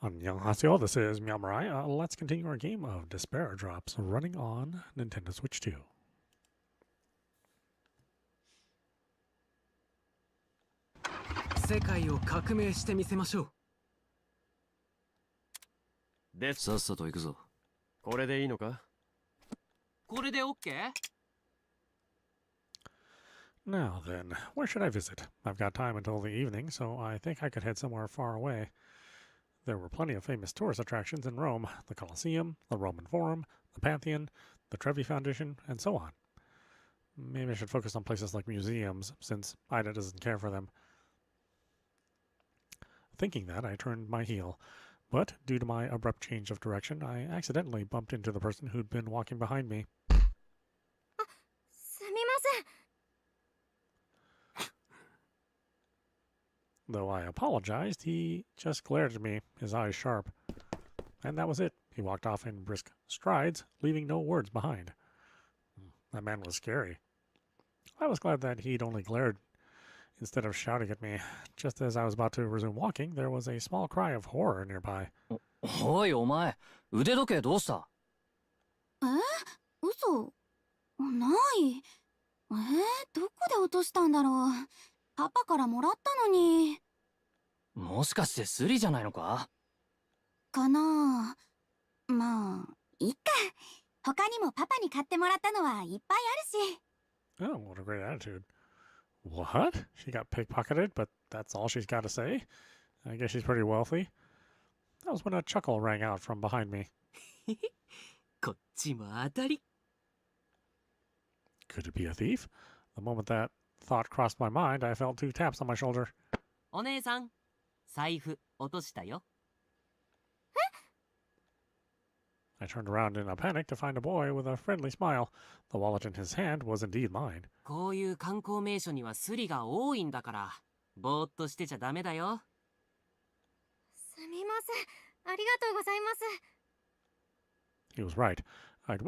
Annyeonghaseyo, this is meowmurai. Let's continue our game of Despera Drops running on Nintendo Switch 2. 世界を革命してみせましょう。で、さっさと行くぞ。これでいいのか？これで OK? Now then, where should I visit? I've got time until the evening, so I think I could head somewhere far away. There were plenty of famous tourist attractions in Rome: the Colosseum, the Roman Forum, the Pantheon, the Trevi Foundation, and so on. Maybe I should focus on places like museums, since Ida doesn't care for them. Thinking that, I turned my heel, but due to my abrupt change of direction, I accidentally bumped into the person who'd been walking behind me. すみません。 Though I apologized, he just glared at me, his eyes sharp. And that was it. He walked off in brisk strides, leaving no words behind. That man was scary. I was glad that he'd only glared instead of shouting at me. Just as I was about to resume walking, there was a small cry of horror nearby. おいお前、腕時計どうした？嘘ない。どこで落としたんだろう。パパからもらったのに。もしかしてスリじゃないのか？かなあ。まあ、いっか。他にもパパに買ってもらったのはいっぱいあるし。 Oh, what a great attitude. What? She got pickpocketed, but that's all she's got to say? I guess she's pretty wealthy. That was when a chuckle rang out from behind me. こっちも当たり。 Could it be a thief? The moment that thought crossed my mind, I felt 2 taps on my shoulder. お姉さん、財布落としたよ。I turned around in a panic to find a boy with a friendly smile. The wallet in his hand was indeed mine. こういう観光名所にはスリが多いんだから、ぼーっとしてちゃダメだよ。すみません。ありがとうございます。 He was right. I'd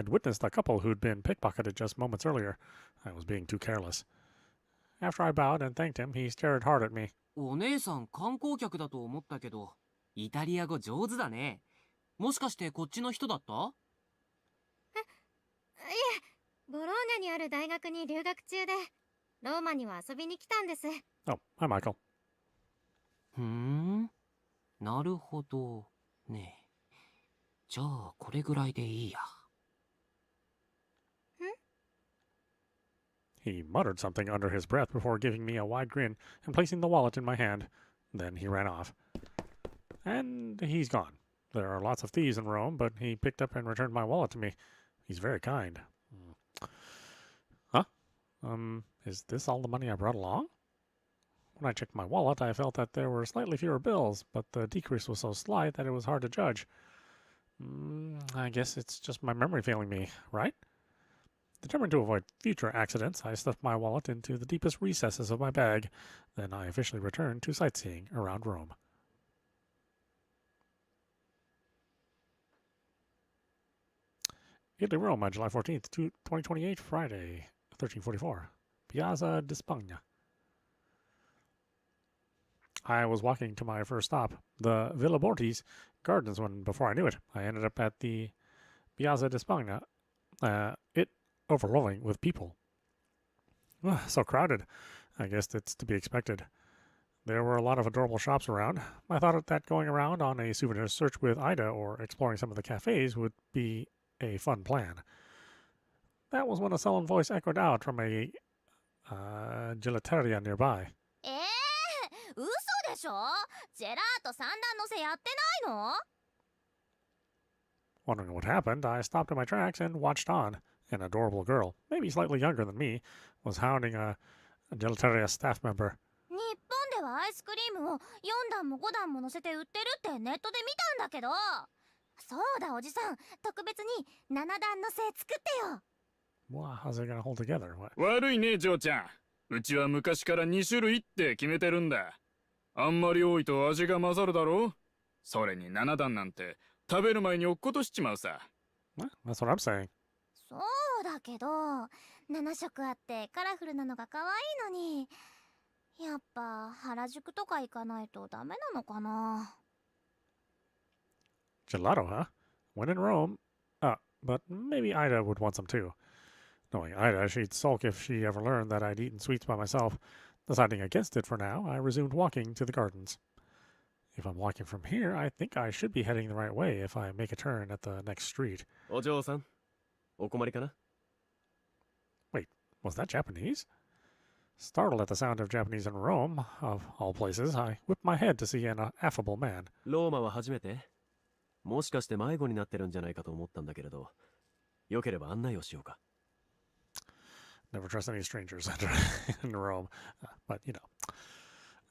witnessed a couple who'd been pickpocketed just moments earlier. I was being too careless. After I bowed and thanked him, he stared hard at me. お姉さん観光客だと思ったけど、イタリア語上手だね。もしかしてこっちの人だった？いえ、ボローニャにある大学に留学中で、ローマには遊びに来たんです。 Oh, hi, Michael. なるほどね。じゃあこれぐらいでいいや。He muttered something under his breath before giving me a wide grin and placing the wallet in my hand. Then he ran off. And he's gone. There are lots of thieves in Rome, but he picked up and returned my wallet to me. He's very kind. Huh? Is this all the money I brought along? When I checked my wallet, I felt that there were slightly fewer bills, but the decrease was so slight that it was hard to judge. I guess it's just my memory failing me, right? Determined to avoid future accidents, I stuffed my wallet into the deepest recesses of my bag. Then I officially returned to sightseeing around Rome. Italy, Rome, July 14th, 2028, Friday, 1344. Piazza di Spagna. I was walking to my first stop, the Villa Borghese Gardens, when before I knew it, I ended up at the Piazza di Spagna. It overrolling with people. So crowded. I guess it's to be expected. There were a lot of adorable shops around. I thought that going around on a souvenir search with Ida or exploring some of the cafes would be a fun plan. That was when a sullen voice echoed out from a gelateria nearby. 嘘でしょ？ジェラート三段のせやってないの？ Wondering what happened, I stopped in my tracks and watched on. An adorable girl, maybe slightly younger than me, was hounding a gelateria staff member. 日本ではアイスクリームを4段も5段も乗せて売ってるってネットで見たんだけど。そうだおじさん、特別に7段のせ作ってよ。 Wow, how's it gonna hold together? What? 悪いね、嬢ちゃん。うちは昔から2種類って決めてるんだ。あんまり多いと味が混ざるだろう。それに7段なんて食べる前に落っことしちまうさ。That's what I'm saying. そうだけど、7色あってカラフルなのが可愛いのに。やっぱ原宿とか行かないとダメなのかな。Gelato, huh? When in Rome. But maybe Ida would want some too. Knowing Ida, she'd sulk if she ever learned that I'd eaten sweets by myself. Deciding against it for now, I resumed walking to the gardens. If I'm walking from here, I think I should be heading the right way if I make a turn at the next street. お嬢さん、お困りかな? Was that Japanese? Startled at the sound of Japanese in Rome, of all places, I whipped my head to see an affable man. ローマは初めて? もしかして迷子になってるんじゃないかと思ったんだけれど、よければ案内をしようか。 Never trust any strangers in Rome, but you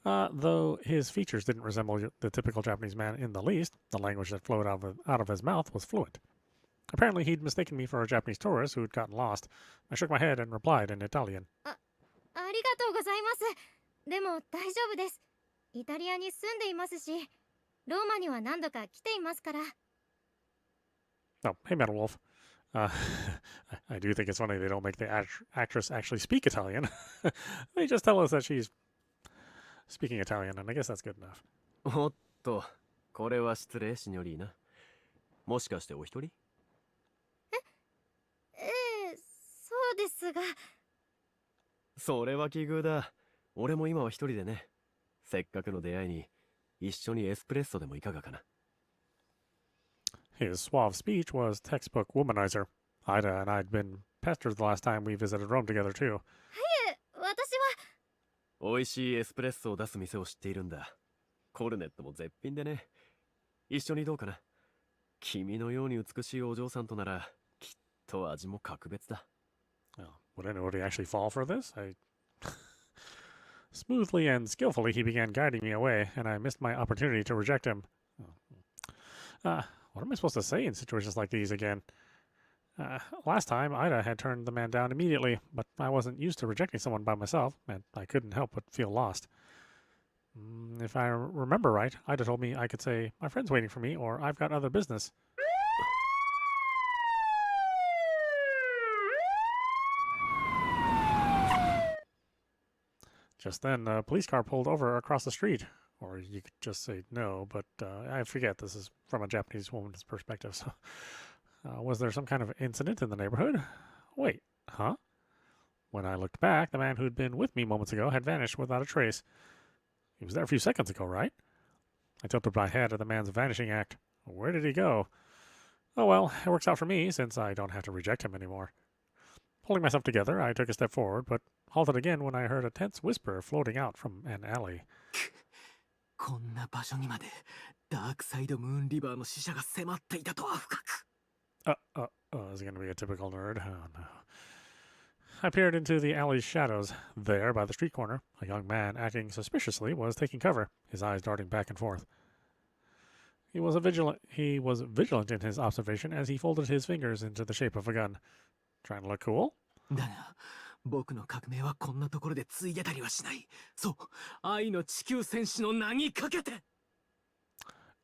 know. Though his features didn't resemble the typical Japanese man in the least, the language that flowed out of his mouth was fluent. Apparently, he'd mistaken me for a Japanese tourist who'd gotten lost. I shook my head and replied in Italian. ありがとうございます。でも大丈夫です。イタリアに住んでいますし、ローマには何度か来ていますから。 Oh, hey, Metal Wolf. I do think it's funny they don't make the actress actually speak Italian. They just tell us that she's speaking Italian, and I guess that's good enough. おっと、これは失礼、シニョリーナ。もしかしてお一人? そうですが。それは奇遇だ。俺も今は一人でね。せっかくの出会いに、一緒にエスプレッソでもいかがかな。 His suave speech was textbook womanizer. Ida and I'd been pestered the last time we visited Rome together, too. はい、私は。美味しいエスプレッソを出す店を知っているんだ。コルネットも絶品でね。一緒にどうかな。君のように美しいお嬢さんとなら、きっと味も格別だ。Would anybody actually fall for this? Smoothly and skillfully, he began guiding me away, and I missed my opportunity to reject him. What am I supposed to say in situations like these again? Last time, Ida had turned the man down immediately, but I wasn't used to rejecting someone by myself, and I couldn't help but feel lost. If I remember right, Ida told me I could say, "My friend's waiting for me," or "I've got other business." Just then, a police car pulled over across the street. Or you could just say no, but I forget this is from a Japanese woman's perspective. So, was there some kind of incident in the neighborhood? Wait, huh? When I looked back, the man who'd been with me moments ago had vanished without a trace. He was there a few seconds ago, right? I tilted my head at the man's vanishing act. Where did he go? Oh well, it works out for me since I don't have to reject him anymore. Pulling myself together, I took a step forward, but halted again when I heard a tense whisper floating out from an alley. こんな場所にまでダークサイドムーンリバーの使者が迫っていたとは深く。Is it going to be a typical nerd? Oh no. I peered into the alley's shadows. There, by the street corner, a young man acting suspiciously was taking cover, his eyes darting back and forth. He was vigilant in his observation as he folded his fingers into the shape of a gun. Trying to look cool? だが、僕の革命はこんなところでついでたりはしない。そう、愛の地球戦士の名にかけて。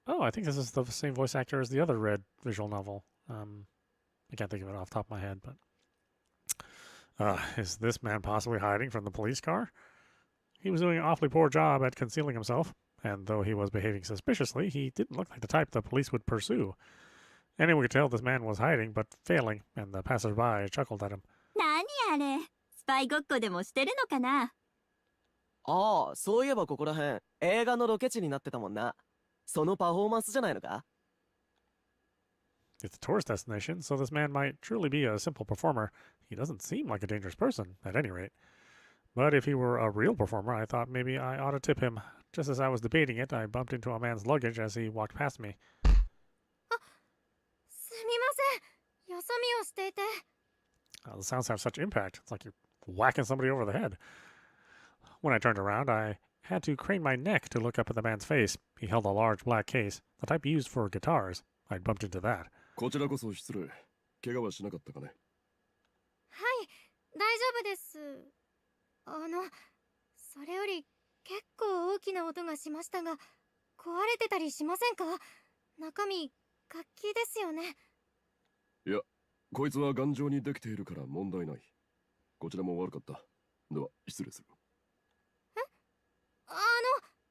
Oh, I think this is the same voice actor as the other Red visual novel. I can't think of it off the top of my head, but... is this man possibly hiding from the police car? He was doing an awfully poor job at concealing himself, and though he was behaving suspiciously, he didn't look like the type the police would pursue. Anyone could tell this man was hiding, but failing, and the passersby chuckled at him. 何あれ、スパイごっこでもしてるのかな。ああ、そういえばここらへん、映画のロケ地になってたもんな。そのパフォーマンスじゃないのか? It's a tourist destination, so this man might truly be a simple performer. He doesn't seem like a dangerous person, at any rate. But if he were a real performer, I thought maybe I ought to tip him. Just as I was debating it, I bumped into a man's luggage as he walked past me. すみません、よそ見をしていて。The sounds have such impact. It's like you're whacking somebody over the head. When I turned around, I had to crane my neck to look up at the man's face. He held a large black case, the type used for guitars. I'd bumped into that. こちらこそ失礼。怪我はしなかったかね。はい、大丈夫です。それより結構大きな音がしましたが、壊れてたりしませんか？中身、楽器ですよね。いや、こいつは頑丈にできているから問題ない。こちらも悪かった。では、失礼する。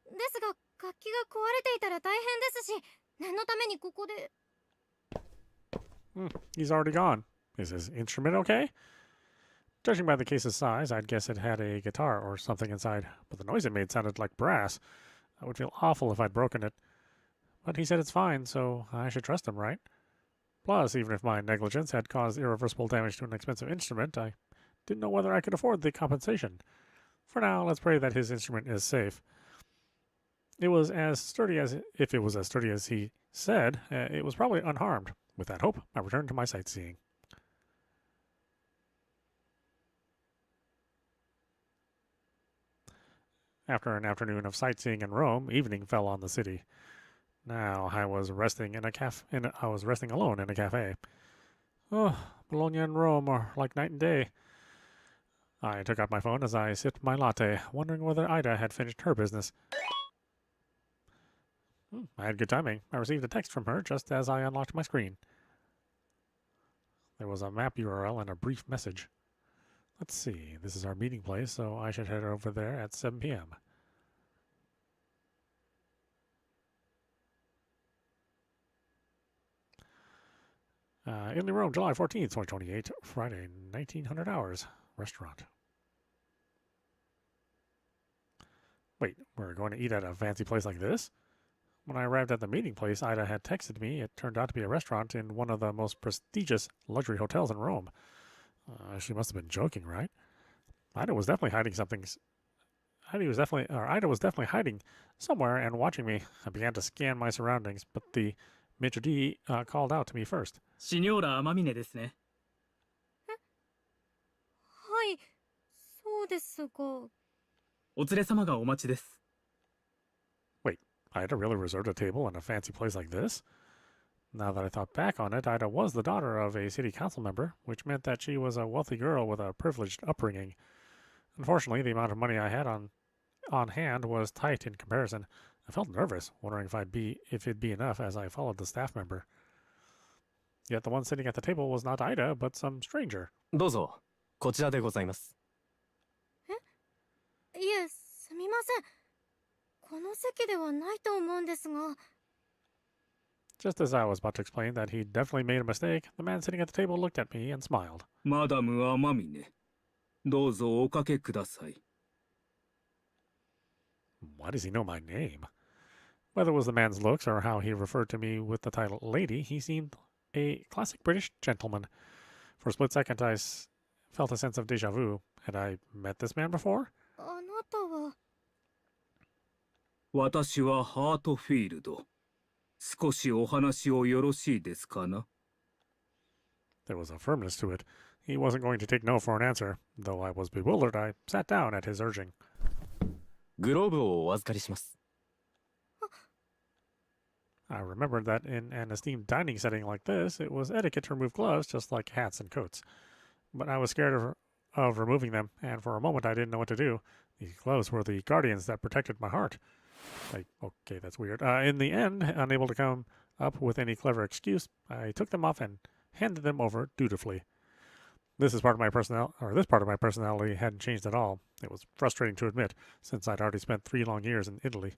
ですが、楽器が壊れていたら大変ですし、念のためにここで。He's already gone. Is his instrument okay? Judging by the case's size, I'd guess it had a guitar or something inside, but the noise it made sounded like brass. I would feel awful if I'd broken it. But he said it's fine, so I should trust him, right? Plus, even if my negligence had caused irreversible damage to an expensive instrument, I didn't know whether I could afford the compensation. For now, let's pray that his instrument is safe. It was as sturdy as if it was as sturdy as he said. It was probably unharmed. With that hope, I returned to my sightseeing. After an afternoon of sightseeing in Rome, evening fell on the city. Now I was resting alone in a cafe. Oh, Bologna and Rome are like night and day. I took out my phone as I sipped my latte, wondering whether Ida had finished her business. I had good timing. I received a text from her just as I unlocked my screen. There was a map URL and a brief message. Let's see, this is our meeting place, so I should head over there at 7 p.m. Italy, Rome, July 14th, 2028, Friday, 1900 hours, restaurant. Wait, we're going to eat at a fancy place like this? When I arrived at the meeting place, Ida had texted me. It turned out to be a restaurant in one of the most prestigious luxury hotels in Rome. She must have been joking, right? Ida was definitely hiding something. Ida was definitely hiding somewhere and watching me. I began to scan my surroundings, but the maitre d' called out to me first. シニョーラ・アマミネですね。はい、そうですが。お連れ様がお待ちです。Wait, Ida really reserved a table in a fancy place like this? Now that I thought back on it, Ida was the daughter of a city council member, which meant that she was a wealthy girl with a privileged upbringing. Unfortunately, the amount of money I had on hand was tight in comparison. I felt nervous, wondering if it'd be enough as I followed the staff member. Yet the one sitting at the table was not Ida, but some stranger. どうぞ、こちらでございます。いえ、すみません。この席ではないと思うんですが。Just as I was about to explain that he'd definitely made a mistake, the man sitting at the table looked at me and smiled. マダム・アマミネ、どうぞおかけください。Why does he know my name? Whether it was the man's looks or how he referred to me with the title lady, he seemed a classic British gentleman. For a split second, I felt a sense of déjà vu. Had I met this man before? あなたは。私はハートフィールド。少しお話をよろしいですかな？ There was a firmness to it. He wasn't going to take no for an answer. Though I was bewildered, I sat down at his urging. グローブをお預かりします。I remembered that in an esteemed dining setting like this, it was etiquette to remove gloves just like hats and coats. But I was scared of removing them, and for a moment I didn't know what to do. These gloves were the guardians that protected my heart. Okay, that's weird. In the end, unable to come up with any clever excuse, I took them off and handed them over dutifully. This part of my personality hadn't changed at all. It was frustrating to admit, since I'd already spent 3 long years in Italy.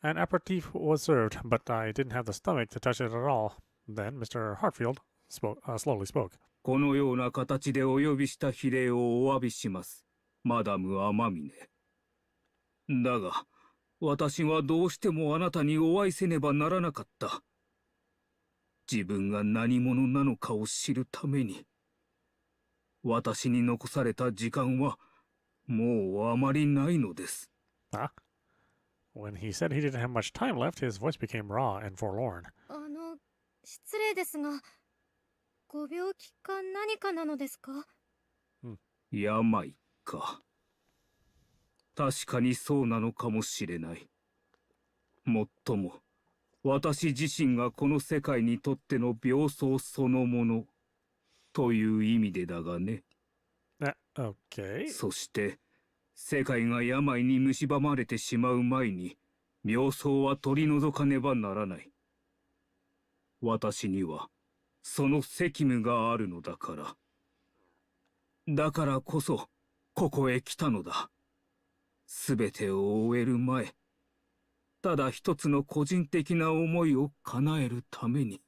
An aperitif was served, but I didn't have the stomach to touch it at all. Then Mr. Hartfield slowly spoke. このような形でお呼びした非礼をお詫びします、マダム・アマミネ。だが、私はどうしてもあなたにお会いせねばならなかった。自分が何者なのかを知るために。私に残された時間はもうあまりないのです。When he said he didn't have much time left, his voice became raw and forlorn. 失礼ですが、ご病気か何かなのですか？病か。確かにそうなのかもしれない。もっとも、私自身がこの世界にとっての病巣そのものという意味でだがね。Okay. そして、世界が病に蝕まれてしまう前に、病巣は取り除かねばならない。私には、その責務があるのだから。だからこそ、ここへ来たのだ。すべてを終える前、ただ一つの個人的な思いを叶えるために。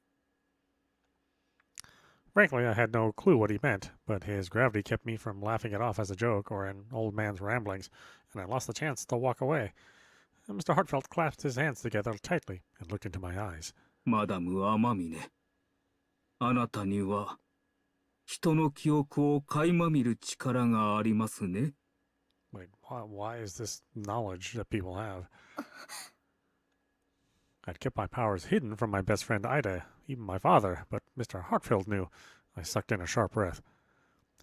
Frankly, I had no clue what he meant, but his gravity kept me from laughing it off as a joke or an old man's ramblings, and I lost the chance to walk away. And Mr. Hartfeld clasped his hands together tightly and looked into my eyes. マダム・アマミネ、あなたには人の記憶を垣間見る力がありますね。Wait, why is this knowledge that people have? I'd kept my powers hidden from my best friend Ida, even my father, but Mr. Hartfield knew. I sucked in a sharp breath.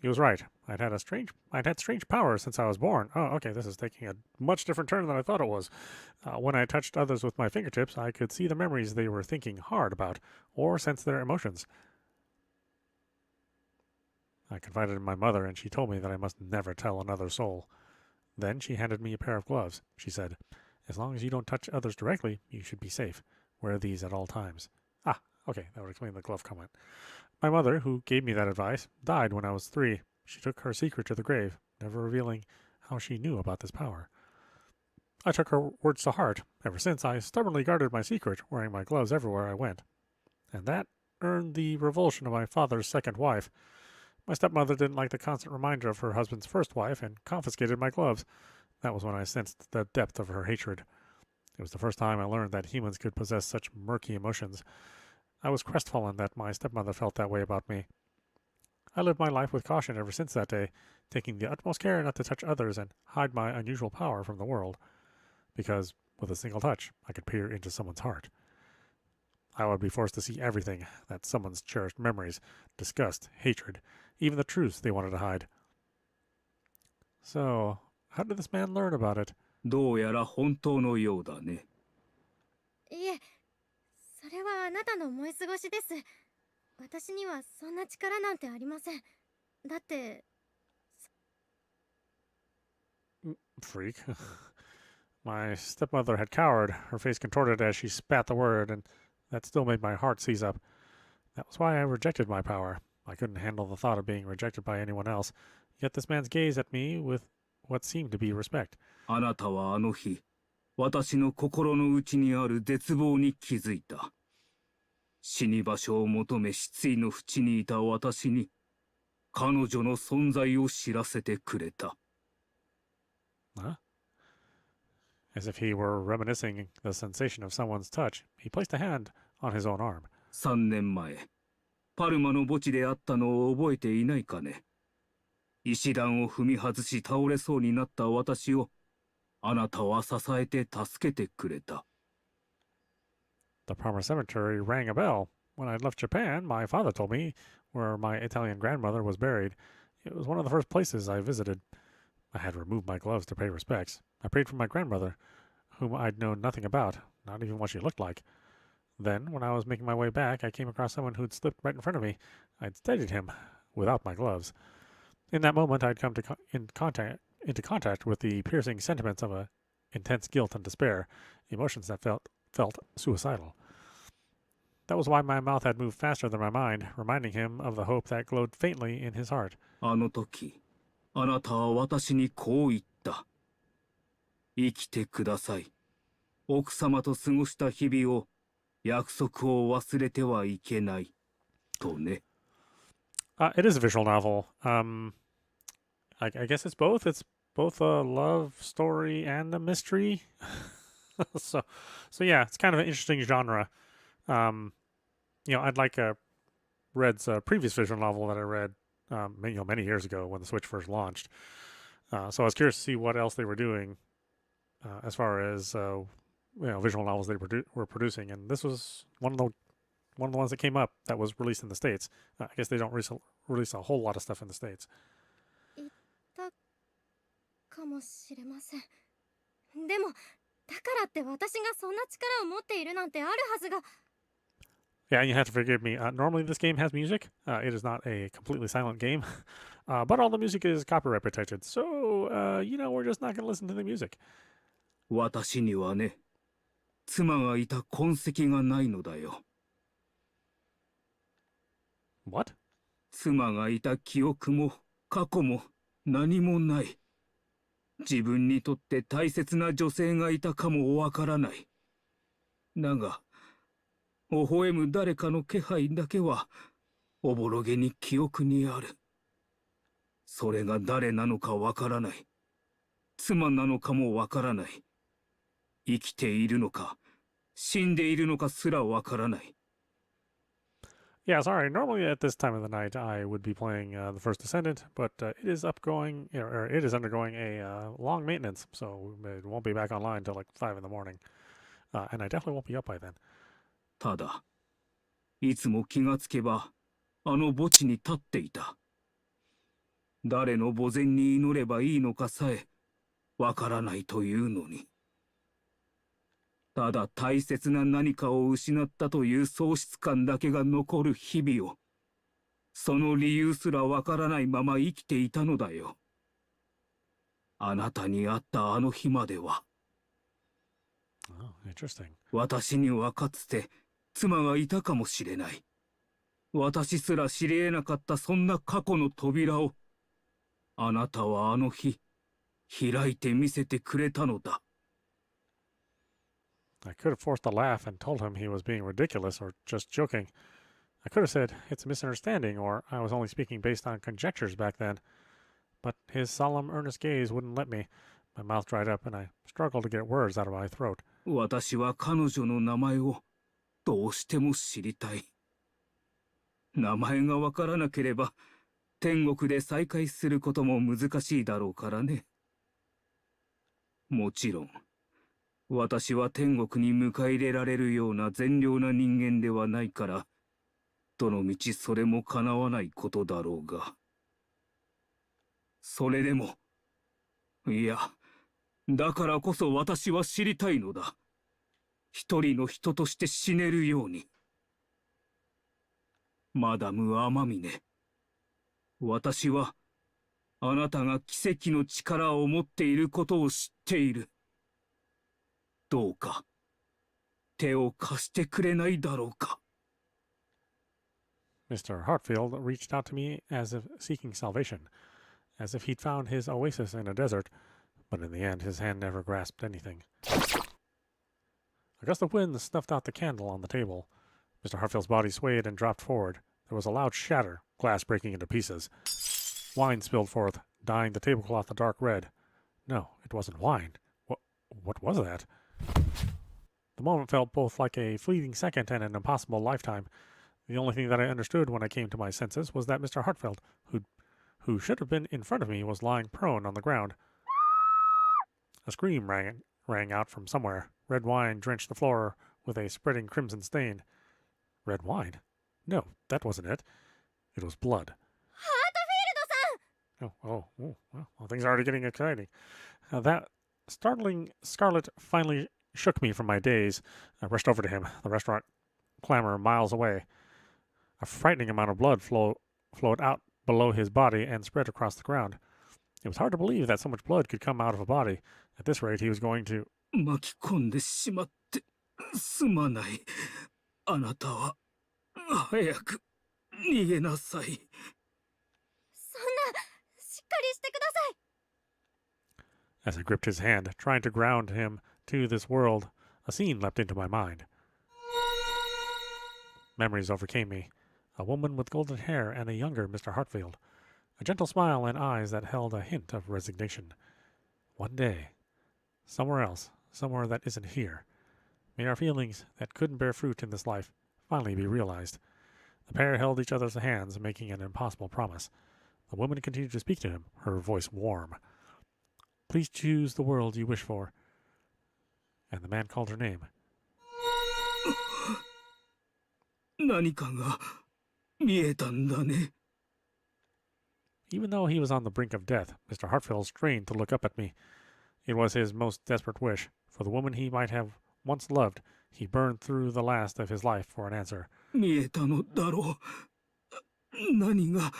He was right. I'd had strange powers since I was born. Oh, okay, this is taking a much different turn than I thought it was. When I touched others with my fingertips, I could see the memories they were thinking hard about, or sense their emotions. I confided in my mother, and she told me that I must never tell another soul. Then she handed me a pair of gloves. She said, "As long as you don't touch others directly, you should be safe. Wear these at all times." Ah, okay, that would explain the glove comment. My mother, who gave me that advice, died when I was 3. She took her secret to the grave, never revealing how she knew about this power. I took her words to heart. Ever since, I stubbornly guarded my secret, wearing my gloves everywhere I went. And that earned the revulsion of my father's second wife. My stepmother didn't like the constant reminder of her husband's first wife and confiscated my gloves. That was when I sensed the depth of her hatred. It was the first time I learned that humans could possess such murky emotions. I was crestfallen that my stepmother felt that way about me. I lived my life with caution ever since that day, taking the utmost care not to touch others and hide my unusual power from the world. Because, with a single touch, I could peer into someone's heart. I would be forced to see everything, that someone's cherished memories, disgust, hatred, even the truths they wanted to hide. So, how did this man learn about it? どうやら本当のようだね。いえ、それはあなたの思い過ごしです。私にはそんな力なんてありません。だって、Freak. My stepmother had cowered, her face contorted as she spat the word, and that still made my heart seize up. That was why I rejected my power. I couldn't handle the thought of being rejected by anyone else. Yet this man's gaze at me with what seemed to be respect. あなたはあの日、私の心の内にある絶望に気づいた。死に場所を求め失意の淵にいた私に、彼女の存在を知らせてくれた。Huh? As if he were reminiscing the sensation of someone's touch, he placed a hand on his own arm. 3年前、パルマの墓地であったのを覚えていないかね。石段を踏み外し倒れそうになった私を、あなたは支えて助けてくれた。The Parma cemetery rang a bell. When I left Japan, my father told me where my Italian grandmother was buried. It was one of the first places I visited. I had removed my gloves to pay respects. I prayed for my grandmother, whom I'd known nothing about, not even what she looked like. Then, when I was making my way back, I came across someone who'd slipped right in front of me. I'd steadied him, without my gloves. In that moment, I'd come into contact with the piercing sentiments of intense guilt and despair, emotions that felt suicidal. That was why my mouth had moved faster than my mind, reminding him of the hope that glowed faintly in his heart. あの時、あなたは私にこう言った。生きてください。奥様と過ごした日々を、約束を忘れてはいけない。とね。It is a visual novel. I guess it's both. It's both a love story and a mystery. so yeah, it's kind of an interesting genre. I'd like Red's previous visual novel that I read, many years ago when the Switch first launched. So I was curious to see what else they were doing as far as visual novels they were producing, and this was one of the ones that came up that was released in the States. I guess they don't release a whole lot of stuff in the States. 言ったかもしれません。でも、だからって私がそんな力を持っているなんてあるはずが。Yeah, and you have to forgive me. Normally this game has music. It is not a completely silent game. But all the music is copyright protected. So, we're just not going to listen to the music. 私にはね、妻がいた痕跡がないのだよ。What? 妻がいた記憶も過去も何もない。自分にとって大切な女性がいたかもわからない。だが、微笑む誰かの気配だけは、おぼろげに記憶にある。それが誰なのかわからない。妻なのかもわからない。生きているのか、死んでいるのかすらわからない。Yeah, sorry. Normally at this time of the night, I would be playing the First Descendant, but it is it is undergoing a long maintenance, so it won't be back online until like 5 in the morning, and I definitely won't be up by then. ただ、いつも気がつけば、あの墓地に立っていた。誰の墓前に祈ればいいのかさえ、わからないというのに。ただ大切な何かを失ったという喪失感だけが残る日々を、その理由すらわからないまま生きていたのだよ。あなたに会ったあの日までは。Oh, interesting. 私にはかつて妻がいたかもしれない。私すら知り得なかったそんな過去の扉を、あなたはあの日、開いて見せてくれたのだ。I could have forced a laugh and told him he was being ridiculous or just joking. I could have said, it's a misunderstanding, or I was only speaking based on conjectures back then. But his solemn, earnest gaze wouldn't let me. My mouth dried up, and I struggled to get words out of my throat. 私は彼女の名前をどうしても知りたい。名前がわからなければ、天国で再会することも難しいだろうからね。もちろん、私は天国に迎え入れられるような善良な人間ではないから、どのみちそれも叶わないことだろうが。それでも、いや、だからこそ私は知りたいのだ。一人の人として死ねるように。マダム・アマミネ。私は、あなたが奇跡の力を持っていることを知っている。どうか、手を貸してくれないだろうか。Mr. Hartfield reached out to me as if seeking salvation, as if he'd found his oasis in a desert, but in the end his hand never grasped anything. A gust of wind snuffed out the candle on the table. Mr. Hartfield's body swayed and dropped forward. There was a loud shatter, glass breaking into pieces. Wine spilled forth, dyeing the tablecloth a dark red. No, it wasn't wine. What was that? The moment felt both like a fleeting second and an impossible lifetime. The only thing that I understood when I came to my senses was that Mr. Hartfield, who should have been in front of me, was lying prone on the ground. A scream rang out from somewhere. Red wine drenched the floor with a spreading crimson stain. Red wine? No, that wasn't it. It was blood. Well, things are already getting exciting. That startling scarlet finally shook me from my daze. I rushed over to him, the restaurant clamor miles away. A frightening amount of blood flowed out below his body and spread across the ground. It was hard to believe that so much blood could come out of a body. At this rate, he was going to... 巻き込んでしまってすまない。あなたは早く逃げなさい。そんな、しっかりしてください。 As I gripped his hand, trying to ground him to this world, a scene leapt into my mind. Memories overcame me. A woman with golden hair and a younger Mr. Hartfield. A gentle smile and eyes that held a hint of resignation. One day, somewhere else, somewhere that isn't here, may our feelings that couldn't bear fruit in this life finally be realized. The pair held each other's hands, making an impossible promise. The woman continued to speak to him, her voice warm. Please choose the world you wish for. And the man called her name. 何かが見えたんだね。 Even though he was on the brink of death, Mr. Hartfield strained to look up at me. It was his most desperate wish. For the woman he might have once loved, he burned through the last of his life for an answer. 見えたのだろう。何が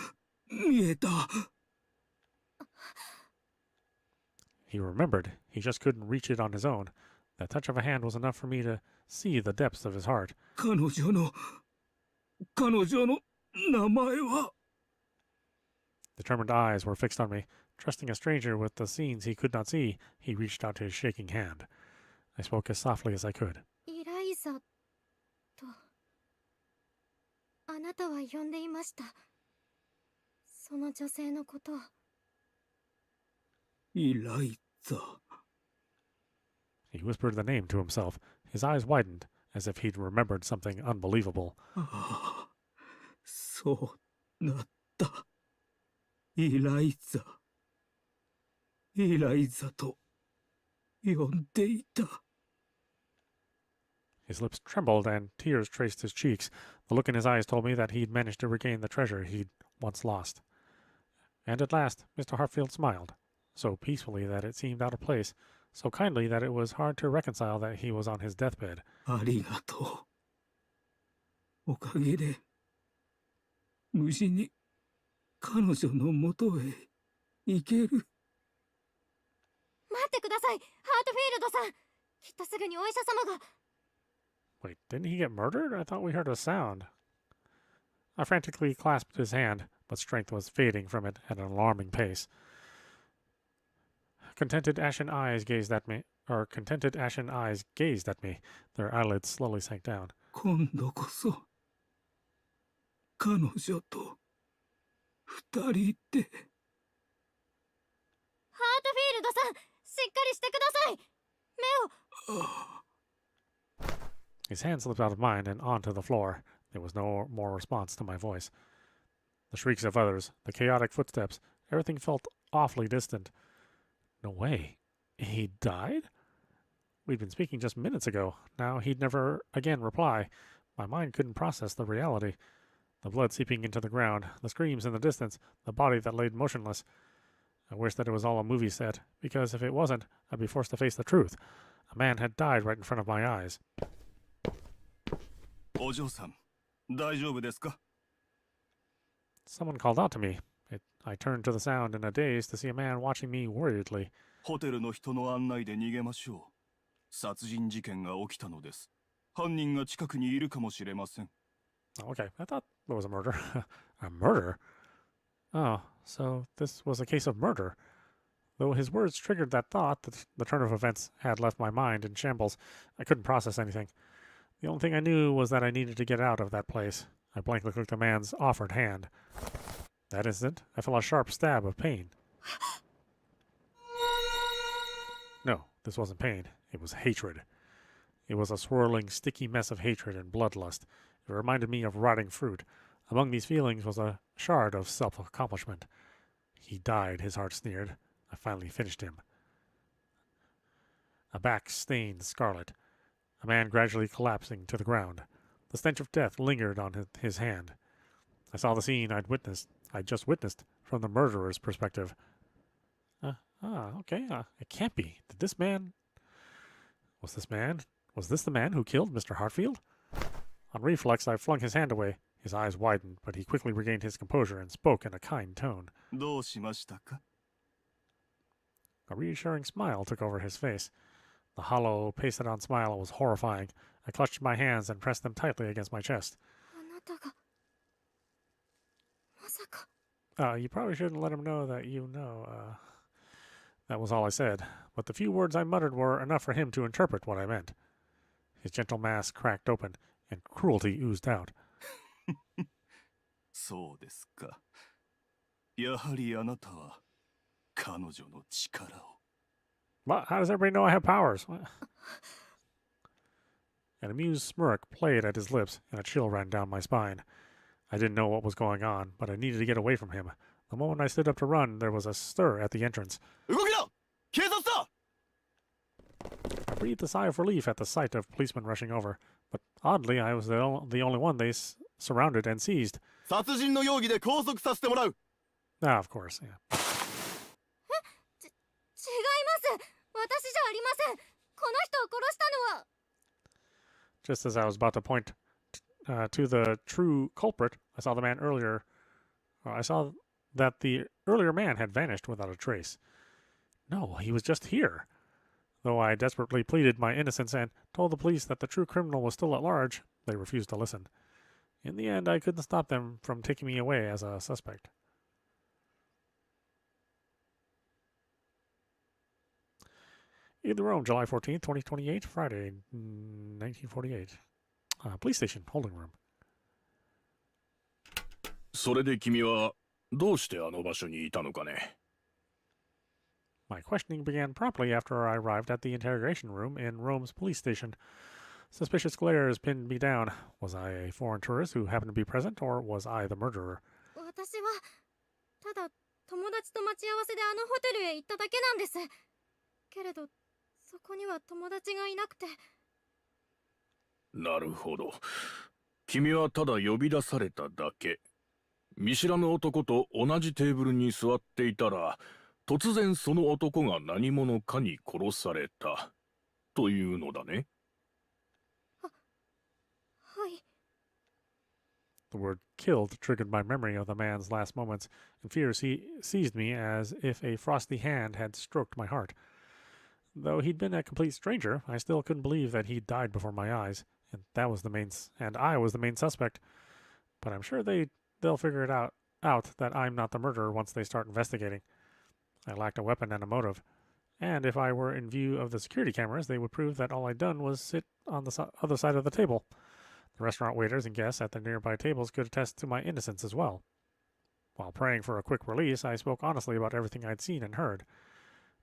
見えた。 He remembered. He just couldn't reach it on his own. That touch of a hand was enough for me to see the depths of his heart. 彼女の名前は。 Determined eyes were fixed on me. Trusting a stranger with the scenes he could not see, he reached out his shaking hand. I spoke as softly as I could. イライザなたは呼んでいました。その女性のことを。イライザ。He whispered the name to himself. His eyes widened, as if he'd remembered something unbelievable. ああ、そうなった。イライザ。イライザと呼んでいた。His lips trembled and tears traced his cheeks. The look in his eyes told me that he'd managed to regain the treasure he'd once lost. And at last, Mr. Hartfield smiled, so peacefully that it seemed out of place, so kindly that it was hard to reconcile that he was on his deathbed. ありがとう。おかげで、無事に彼女のもとへ行ける。待ってください、ハートフィールドさん。きっとすぐにお医者様が。Wait, didn't he get murdered? I thought we heard a sound. I frantically clasped his hand, but strength was fading from it at an alarming pace. Contented ashen eyes gazed at me. Their eyelids slowly sank down. 今度こそ、彼女と二人で。ハートフィールドさん、しっかりしてください。目を。His hand slipped out of mine and onto the floor. There was no more response to my voice. The shrieks of others, the chaotic footsteps, everything felt awfully distant. No way. He died? We'd been speaking just minutes ago. Now he'd never again reply. My mind couldn't process the reality. The blood seeping into the ground, the screams in the distance, the body that lay motionless. I wished that it was all a movie set, because if it wasn't, I'd be forced to face the truth. A man had died right in front of my eyes. お嬢さん、大丈夫ですか? Someone called out to me. I turned to the sound in a daze to see a man watching me worriedly. ホテルの人の案内で逃げましょう。殺人事件が起きたのです。犯人が近くにいるかもしれません。Oh, okay, I thought there was a murder. A murder? Oh, so this was a case of murder. Though his words triggered that thought, the turn of events had left my mind in shambles. I couldn't process anything. The only thing I knew was that I needed to get out of that place. I blankly clicked the man's offered hand. That instant, I felt a sharp stab of pain. No, this wasn't pain. It was hatred. It was a swirling, sticky mess of hatred and bloodlust. It reminded me of rotting fruit. Among these feelings was a shard of self-accomplishment. He died, his heart sneered. I finally finished him. A back stained scarlet. A man gradually collapsing to the ground. The stench of death lingered on his hand. I saw the scene I'd just witnessed, from the murderer's perspective. Okay. It can't be. Was this the man who killed Mr. Hartfield? On reflex, I flung his hand away. His eyes widened, but he quickly regained his composure and spoke in a kind tone. どうしましたか? A reassuring smile took over his face. The hollow, pasted-on smile was horrifying. I clutched my hands and pressed them tightly against my chest. あなたが。まさか。 You probably shouldn't let him know that you know. That was all I said, but the few words I muttered were enough for him to interpret what I meant. His gentle mask cracked open, and cruelty oozed out. そうですか。やはりあなたは彼女の力を。What? How does everybody know I have powers? What? An amused smirk played at his lips, and a chill ran down my spine. I didn't know what was going on, but I needed to get away from him. The moment I stood up to run, there was a stir at the entrance. 動きだ! 警察だ! I breathed a sigh of relief at the sight of policemen rushing over, but oddly, I was the only one they surrounded and seized. 殺人の容疑で拘束させてもらう! Ah, of course, yeah. 違います。私じゃありません。この人を殺したのは。 Just as I was about to point to the true culprit, I saw that the earlier man had vanished without a trace. No, he was just here. Though I desperately pleaded my innocence and told the police that the true criminal was still at large, they refused to listen. In the end, I couldn't stop them from taking me away as a suspect. Either Rome, July 14th, 2028, Friday, 1948. Police station, holding room. それで君はどうしてあの場所にいたのかね。 My questioning began promptly after I arrived at the interrogation room in Rome's police station. Suspicious glares pinned me down. Was I a foreign tourist who happened to be present, or was I the murderer? 私はただ友達と待ち合わせであのホテルへ行っただけなんです。けれどそこには友達がいなくて。なるほど。君はただ呼び出されただけ。見知らぬ男と同じテーブルに座っていたら、突然その男が何者かに殺されたというのだね。はい。The word killed triggered my memory of the man's last moments, and fear seized me as if a frosty hand had stroked my heart. Though he'd been a complete stranger, I still couldn't believe that he'd died before my eyes, and I was the main suspect. But I'm sure they'll figure it out that I'm not the murderer once they start investigating. I lacked a weapon and a motive, and if I were in view of the security cameras, they would prove that all I'd done was sit on the other side of the table. The restaurant waiters and guests at the nearby tables could attest to my innocence as well. While praying for a quick release, I spoke honestly about everything I'd seen and heard.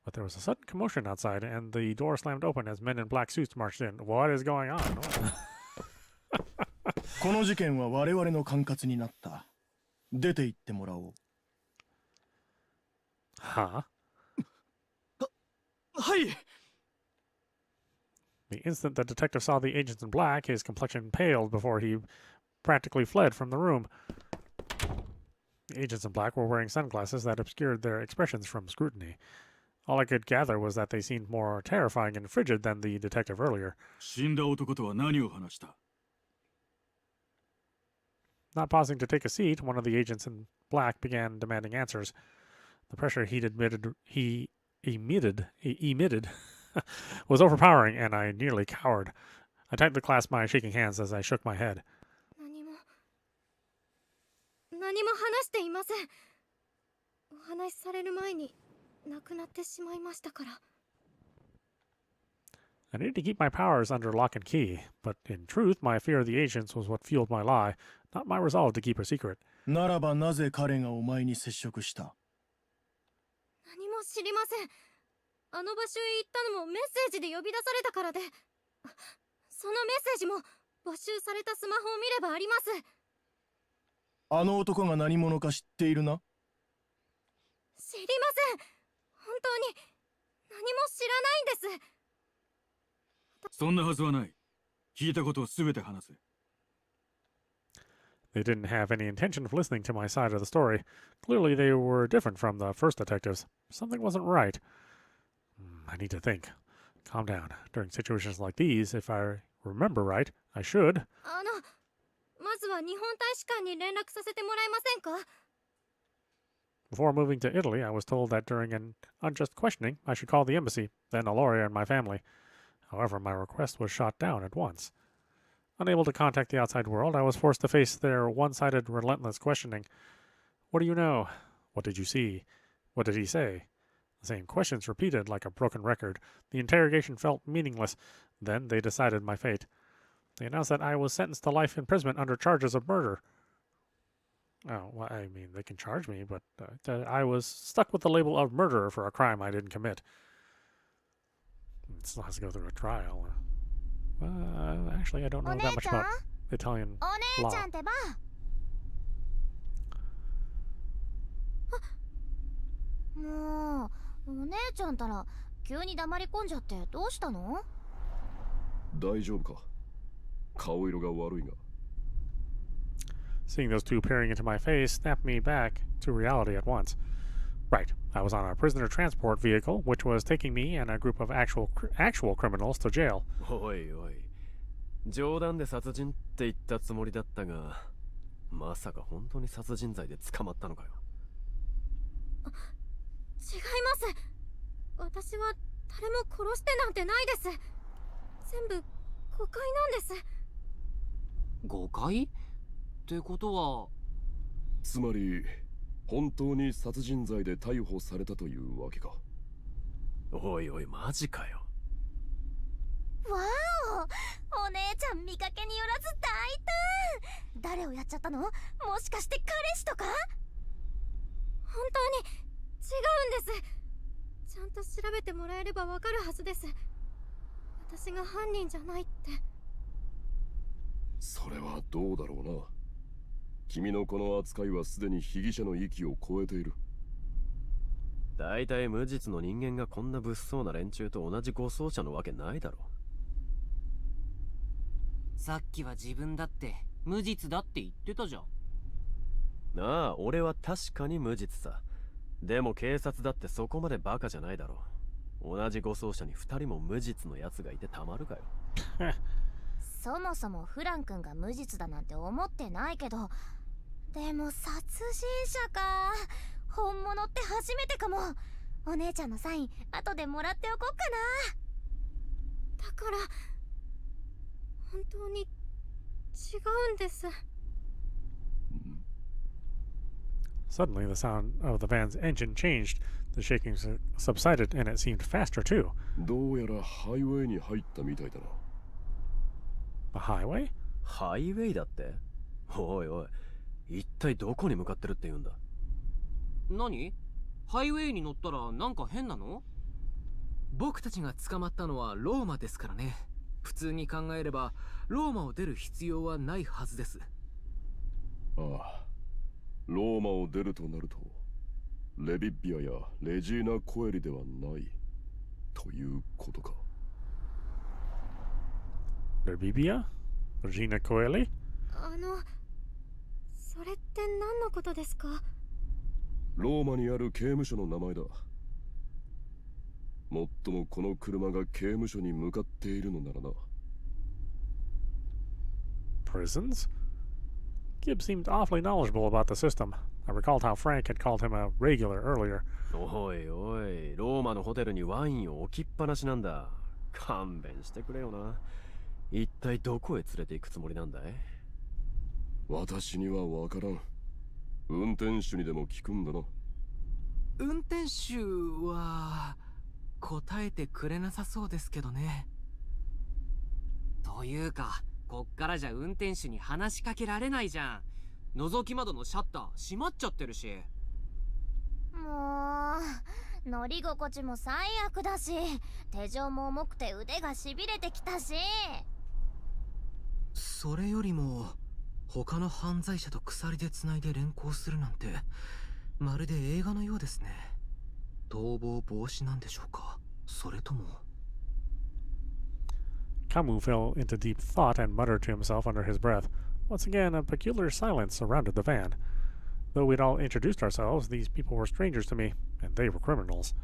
But there was a sudden commotion outside, and the door slammed open as men in black suits marched in. What is going on? この事件は我々の管轄になった。出て行ってもらおう。Huh? はい。 The instant the detective saw the agents in black, his complexion paled before he practically fled from the room. The agents in black were wearing sunglasses that obscured their expressions from scrutiny. All I could gather was that they seemed more terrifying and frigid than the detective earlier. 死んだ男とは何を話した？ Not pausing to take a seat, one of the agents in black began demanding answers. The pressure he emitted was overpowering, and I nearly cowered. I tightly clasped my shaking hands as I shook my head. 何も話していません。お話しされる前に亡くなってしまいましたから。I needed to keep my powers under lock and key, but in truth, my fear of the agents was what fueled my lie, not my resolve to keep a secret. ならばなぜ彼がお前に接触した？何も知りません。あの場所へ行ったのもメッセージで呼び出されたからで、そのメッセージも没収されたスマホを見ればあります。あの男が何者か知っているな？知りません。本当に何も知らないんです。そんなはずはない。聞いたことをすべて話せ。 They didn't have any intention of listening to my side of the story. Clearly, they were different from the first detectives. Something wasn't right. I need to think. Calm down. During situations like these, if I remember right, I should. まずは日本大使館に連絡させてもらえませんか? Before moving to Italy, I was told that during an unjust questioning, I should call the embassy, then a lawyer and my family. However, my request was shot down at once. Unable to contact the outside world, I was forced to face their one-sided, relentless questioning. What do you know? What did you see? What did he say? The same questions repeated like a broken record. The interrogation felt meaningless. Then they decided my fate. They announced that I was sentenced to life imprisonment under charges of murder. Oh, well, I mean, they can charge me, but I was stuck with the label of murderer for a crime I didn't commit. It still has to go through a trial. Actually, I don't know that much about Italian law. もう、お姉ちゃんたら急に黙り込んじゃってどうしたの？大丈夫か？顔色が悪いが。 Seeing those two peering into my face snapped me back to reality at once. Right, I was on a prisoner transport vehicle, which was taking me and a group of actual criminals to jail. おいおい、冗談で殺人って言ったつもりだったが、まさか本当に殺人罪で捕まったのかよ。違います。私は誰も殺してなんてないです。全部誤解なんです。誤解？ってことは、つまり本当に殺人罪で逮捕されたというわけか。おいおい、マジかよ。わお、おお姉ちゃん見かけによらず大胆。誰をやっちゃったの？もしかして彼氏とか？本当に違うんです。ちゃんと調べてもらえればわかるはずです。私が犯人じゃないって。それはどうだろうな。君のこの扱いはすでに被疑者の域を超えている。だいたい無実の人間がこんな物騒な連中と同じ護送車のわけないだろ。さっきは自分だって無実だって言ってたじゃん。なあ、俺は確かに無実さ。でも警察だってそこまでバカじゃないだろう。同じ護送車に2人も無実のやつがいてたまるかよ。そもそもフラン君が無実だなんて思ってないけど、でも殺人者か。本物って初めてかも。お姉ちゃんのサイン後でもらっておこっかな。だから本当に違うんです。Suddenly, the sound of the van's engine changed. The shaking subsided, and it seemed faster, too. どうやらハイウェイに入ったみたいだな。A highway? ハイウェイだって？おいおい、一体どこに向かってるって言うんだ？何？ハイウェイに乗ったらなんか変なの？僕たちが捕まったのはローマですからね。普通に考えればローマを出る必要はないはずです。ああ、ローマを出るとなるとレビッビアやレジーナ・コエリではないということか。Lerbibia? Regina Coeli? それって何のことですか？ローマにある刑務所の名前だ。もっともこの車が刑務所に向かっているのならな。Prisons? Gibb seemed awfully knowledgeable about the system. I recalled how Frank had called him a regular earlier. おいおい、ローマのホテルにワインを置きっぱなしなんだ。勘弁してくれよな。一体どこへ連れて行くつもりなんだい？私にはわからん。運転手にでも聞くんだな。運転手は答えてくれなさそうですけどね。というか、こっからじゃ運転手に話しかけられないじゃん。覗き窓のシャッター閉まっちゃってるし。もう乗り心地も最悪だし、手錠も重くて腕がしびれてきたし。それよりも他の犯罪者と鎖でつないで連行するなんてまるで映画のようですね。逃亡防止なんでしょうか、それとも。Camus fell into deep thought and muttered to himself under his breath. Once again, a peculiar silence surrounded the van. Though we'd all introduced ourselves, these people were strangers to me, and they were criminals.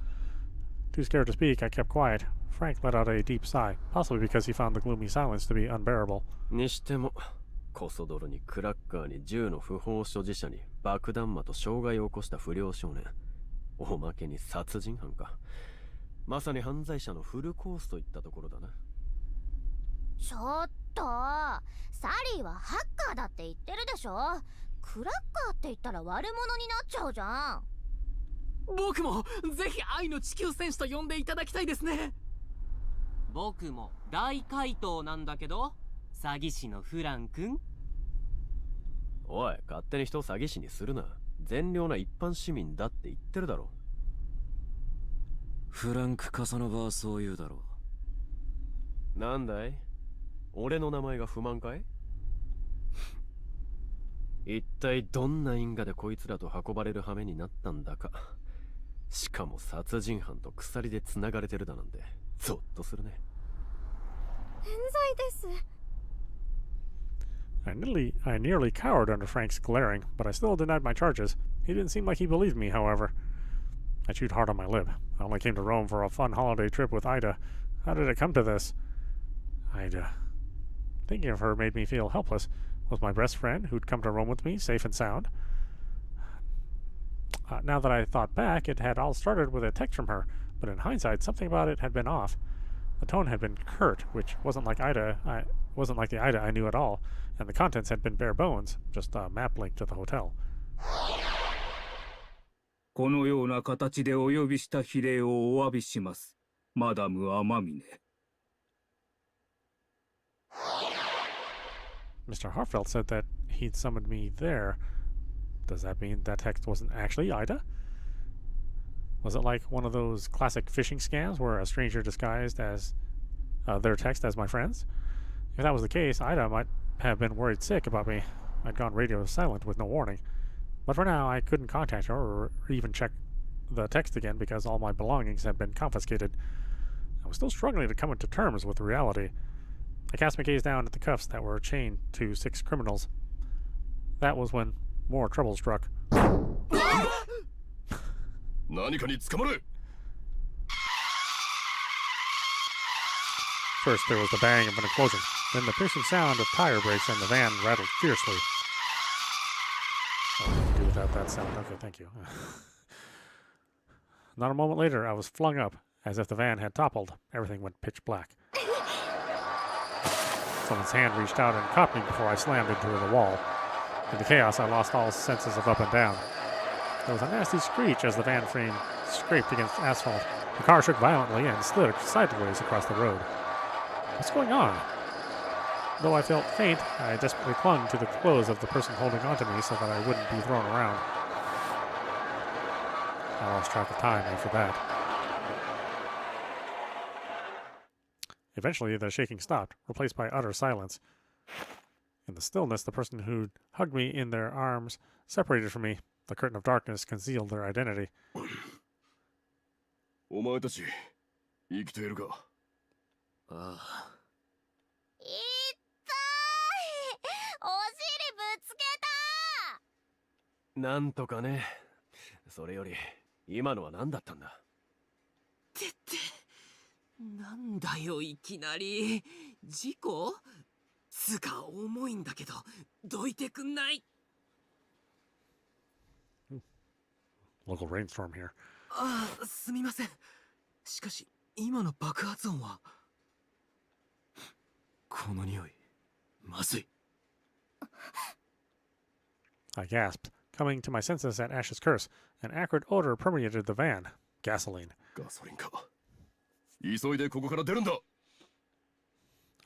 Too scared to speak, I kept quiet. Frank let out a deep sigh, possibly because he found the gloomy silence to be unbearable. にしても、コソ泥にクラッカーに銃の不法所持者に爆弾魔と傷害を起こした不良少年。おまけに殺人犯か。まさに犯罪者のフルコースといったところだな。ちょっと、サリーはハッカーだって言ってるでしょ。クラッカーって言ったら悪者になっちゃうじゃん。僕もぜひ愛の地球戦士と呼んでいただきたいですね。僕も大怪盗なんだけど、詐欺師のフラン君。おい、勝手に人を詐欺師にするな。善良な一般市民だって言ってるだろ。フランク・カサノバはそう言うだろう。なんだい？俺の名前が不満かい？一体どんな因果でこいつらと運ばれる羽目になったんだか。しかも殺人犯と鎖で繋がれてるだなんてゾッとするね。冤罪です。I nearly cowered under Frank's glaring, but I still denied my charges. He didn't seem like he believed me, however. I chewed hard on my lip. I only came to Rome for a fun holiday trip with Ida. How did it come to this? Ida. Thinking of her made me feel helpless. Was my best friend, who'd come to Rome with me, safe and sound? Now that I thought back, it had all started with a text from her, but in hindsight, something about it had been off. The tone had been curt, which wasn't like the Ida I knew at all, and the contents had been bare bones, just a map link to the hotel. このような形でお呼びした非礼をお詫びします。マダム・アマミネ。Mr. Hartfeld said that he'd summoned me there. Does that mean that text wasn't actually Ida? Was it like one of those classic phishing scams where a stranger disguised as their text as my friends? If that was the case, Ida might have been worried sick about me. I'd gone radio silent with no warning. But for now, I couldn't contact her or even check the text again because all my belongings had been confiscated. I was still struggling to come into terms with reality. I cast my gaze down at the cuffs that were chained to 6 criminals. That was when more trouble struck. First, there was the bang of an explosion. Then the piercing sound of tire brakes and the van rattled fiercely. Oh, I can do without that sound. Okay, thank you. Not a moment later, I was flung up, as if the van had toppled. Everything went pitch black. Someone's hand reached out and caught me before I slammed into the wall. In the chaos, I lost all senses of up and down. There was a nasty screech as the van frame scraped against asphalt. The car shook violently and slid sideways across the road. What's going on? Though I felt faint, I desperately clung to the clothes of the person holding onto me so that I wouldn't be thrown around. I lost track of time after that. Eventually, the shaking stopped, replaced by utter silence. In the stillness, the person who'd hugged me in their arms separated from me. The curtain of darkness concealed their identity. お前たち、生きているか？ああ。痛い！お尻ぶつけた！なんとかね。それより、今のは何だったんだ？なんだよいきなり。事故？つか重いんだけど、どいてくんない？ Local rainstorm here. ああ、すみません。しかし、今の爆発音は。この匂い、まずい。I gasped, coming to my senses at Ash's curse. An acrid odor permeated the van. Gasoline. ガソリンか。急いでここから出るんだ。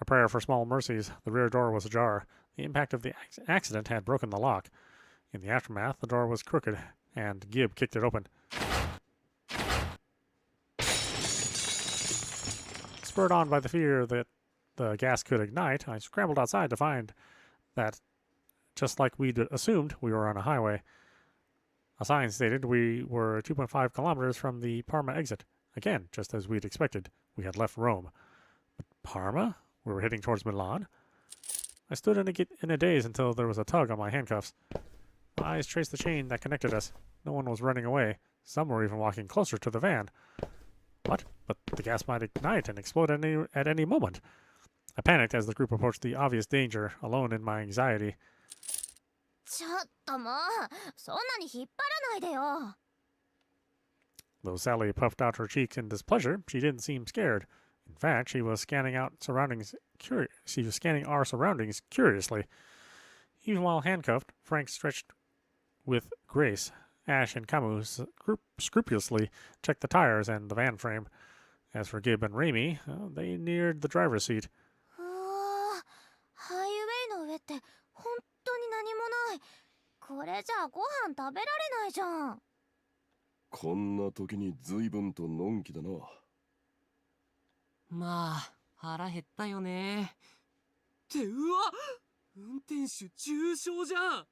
A prayer for small mercies. The rear door was ajar. The impact of the accident had broken the lock. In the aftermath, the door was crooked, and Gibb kicked it open. Spurred on by the fear that the gas could ignite, I scrambled outside to find that, just like we'd assumed, we were on a highway. A sign stated we were 2.5 kilometers from the Parma exit. Again, just as we'd expected, we had left Rome. But Parma? We were heading towards Milan? I stood in a daze until there was a tug on my handcuffs. My eyes traced the chain that connected us. No one was running away. Some were even walking closer to the van. What? But the gas might ignite and explode at any moment. I panicked as the group approached the obvious danger, alone in my anxiety. ちょっともう、そんなに引っ張らないでよ。 Though Sally puffed out her cheeks in displeasure, she didn't seem scared. In fact, she was scanning our surroundings curiously. Even while handcuffed, Frank stretched with grace. Ash and Camus scrupulously checked the tires and the van frame. As for Gibb and Raimi, they neared the driver's seat. ハイウェイの上って本当に何もない。これじゃあご飯食べられないじゃん。こんな時に随分とのんきだな。まあ、腹減ったよね。ってうわ！運転手重傷じゃん。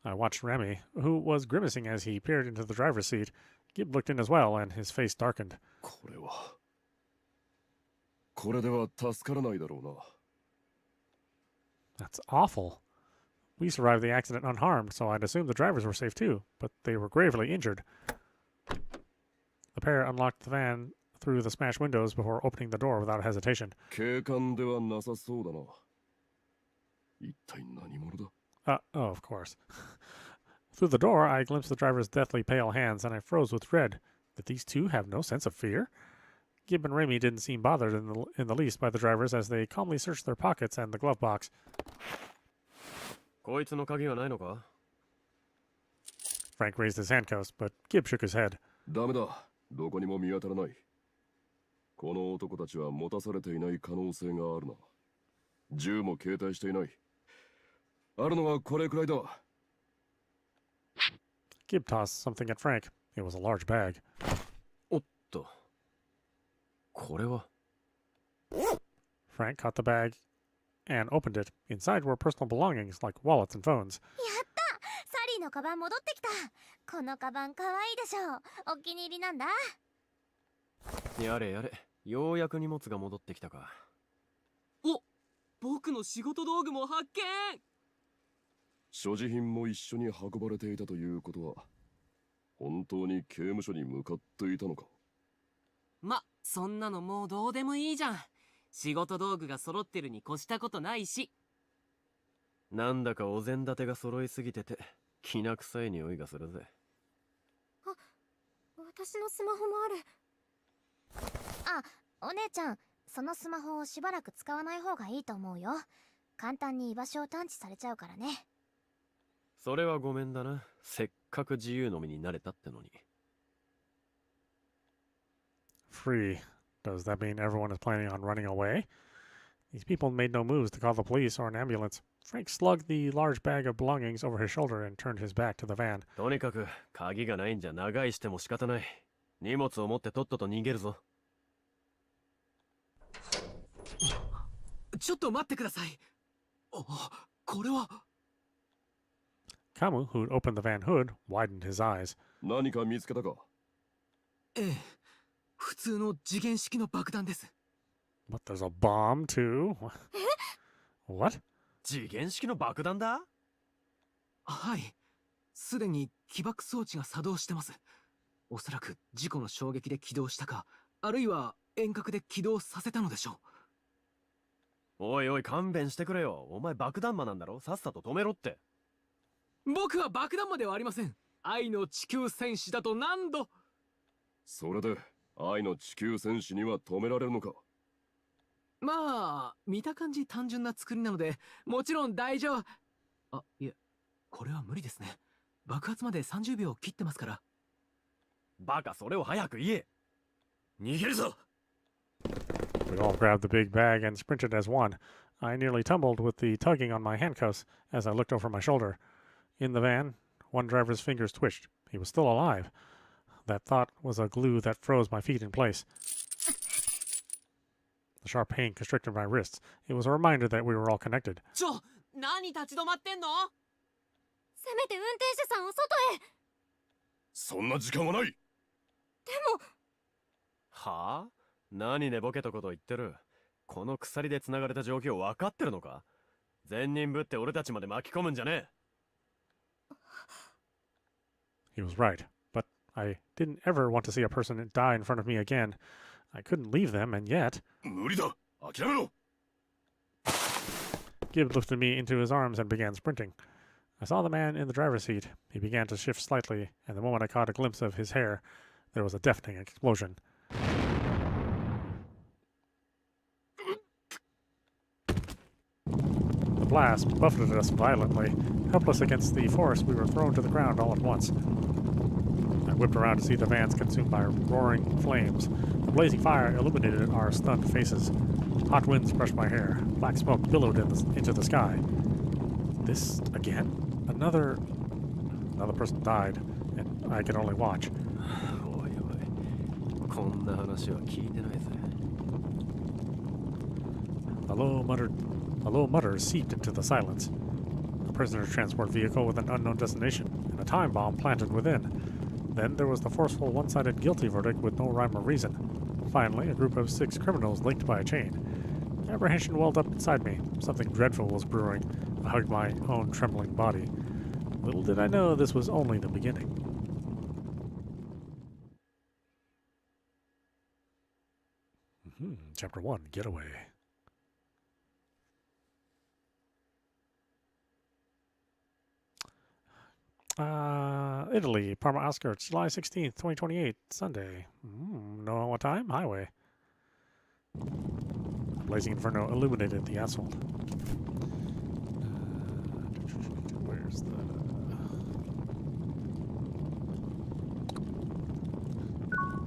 I watched Remy, who was grimacing as he peered into the driver's seat. Gibb looked in as well, and his face darkened. これでは助からないだろうな。 That's awful. We survived the accident unharmed, so I'd assumed the drivers were safe too, but they were gravely injured. The pair unlocked the van through the smashed windows before opening the door without hesitation. 警官ではなさそうだな。一体何者だ? Oh, of course. Through the door, I glimpsed the driver's deathly pale hands, and I froze with dread. Did these two have no sense of fear? Gibb and Raimi didn't seem bothered in the least by the drivers as they calmly searched their pockets and the glove box. こいつの鍵はないのか? Frank raised his handcuffs, but Gibb shook his head. ダメだ。どこにも見当たらない。この男たちは持たされていない可能性があるな。銃も携帯していない。あるのはこれくらいだ。Gib tossed something at Frank. It was a large bag. おっと。これは。Frank caught the bag and opened it. Inside were personal belongings like wallets and phones. やった！サリーのカバン戻ってきた。このカバンかわいいでしょ。お気に入りなんだ。やれやれ。ようやく荷物が戻ってきたか。お、僕の仕事道具も発見！所持品も一緒に運ばれていたということは、本当に刑務所に向かっていたのか。ま、そんなのもうどうでもいいじゃん。仕事道具が揃ってるに越したことないし。なんだかお膳立てが揃いすぎてて、きな臭い匂いがするぜ。あ、私のスマホもある。あ、お姉ちゃん、そのスマホをしばらく使わない方がいいと思うよ。簡単に居場所を探知されちゃうからね。それはごめんだな。せっかく自由の身になれたってのに。Free. Does that mean everyone is planning on running away? These people made no moves to call the police or an ambulance. Frank slugged the large bag of belongings over his shoulder and turned his back to the van. とにかく、鍵がないんじゃ長居しても仕方ない。荷物を持ってとっとと逃げるぞ。ちょっと待ってください。これは。Kamu, who'd opened the van hood, widened his eyes. 何か見つけたか？ええ、普通の次元式の爆弾です。What, there's a bomb too? What? 次元式の爆弾だ？はい。すでに起爆装置が作動してます。おそらく事故の衝撃で起動したか、あるいは遠隔で起動させたのでしょう。おいおい勘弁してくれよ。お前爆弾魔なんだろ？さっさと止めろって。僕は爆弾魔ではありません。愛の地球戦士だと何度。それで愛の地球戦士には止められるのか？まあ見た感じ単純な作りなのでもちろん大丈夫。あ、いえ、これは無理ですね。爆発まで30秒切ってますから。バカ、それを早く言え。逃げるぞ。We all grabbed the big bag and sprinted as one. I nearly tumbled with the tugging on my handcuffs as I looked over my shoulder. In the van, one driver's fingers twitched. He was still alive. That thought was a glue that froze my feet in place. The sharp pain constricted my wrists. It was a reminder that we were all connected. 何立ち止まってんの？せめて運転手さんを外へ。そんな時間はない。でも。はあ？何寝ぼけたこと言ってる。この鎖で繋がれた状況分かってるのか？善人ぶって俺たちまで巻き込むんじゃねえ。He was right, but I didn't ever want to see a person die in front of me again. I couldn't leave them, and yet... 無理だ。諦めろ。Gibb lifted me into his arms and began sprinting. I saw the man in the driver's seat. He began to shift slightly, and the moment I caught a glimpse of his hair, there was a deafening explosion. The blast buffeted us violently. Helpless against the force, we were thrown to the ground all at once. I whipped around to see the vans consumed by roaring flames. The blazing fire illuminated our stunned faces. Hot winds brushed my hair. Black smoke billowed into the sky. This again? Another person died, and I could only watch. おいおい、こんな話は聞いてないぜ。A low mutter seeped into the silence. A prisoner transport vehicle with an unknown destination, and a time bomb planted within. Then there was the forceful one-sided guilty verdict with no rhyme or reason. Finally, a group of 6 criminals linked by a chain. Apprehension welled up inside me. Something dreadful was brewing. I hugged my own trembling body. Little did I know this was only the beginning. Chapter 1, Getaway. Italy, Parma Outskirts, July 16th, 2028, Sunday. Know what time? Highway. A blazing inferno illuminated the asphalt. Where's the...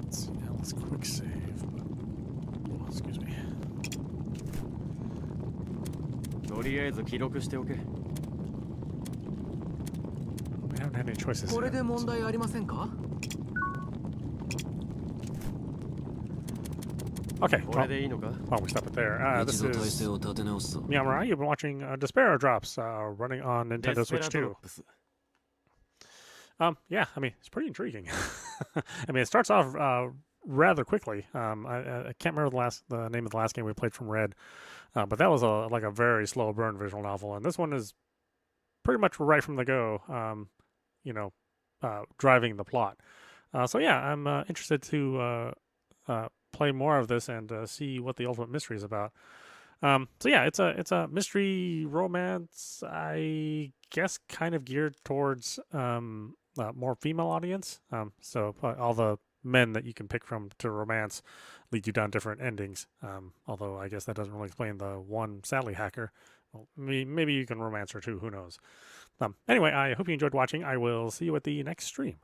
Let's see, now let's quick save. excuse me. とりあえず記録しておけ。 We haven't had any choices. これ Yet. で問題ありませんか？ Okay. これでいいのか？ Well, we stop it there. This 一度体 is 勢を立て直すぞ。 meowmurai. You've been watching Despera Drops running on Nintendo Switch 2. Yeah, I mean, it's pretty intriguing. I mean, it starts off rather quickly. I can't remember the name of the last game we played from Red, but that was like a very slow burn visual novel, and this one is pretty much right from the go. Driving the plot. So yeah, I'm interested to play more of this and see what the ultimate mystery is about. So yeah, it's a mystery romance, I guess, kind of geared towards more female audience. So all the men that you can pick from to romance lead you down different endings. Although I guess that doesn't really explain the one Sally hacker. Well, maybe you can romance her too. Who knows? Anyway, I hope you enjoyed watching. I will see you at the next stream.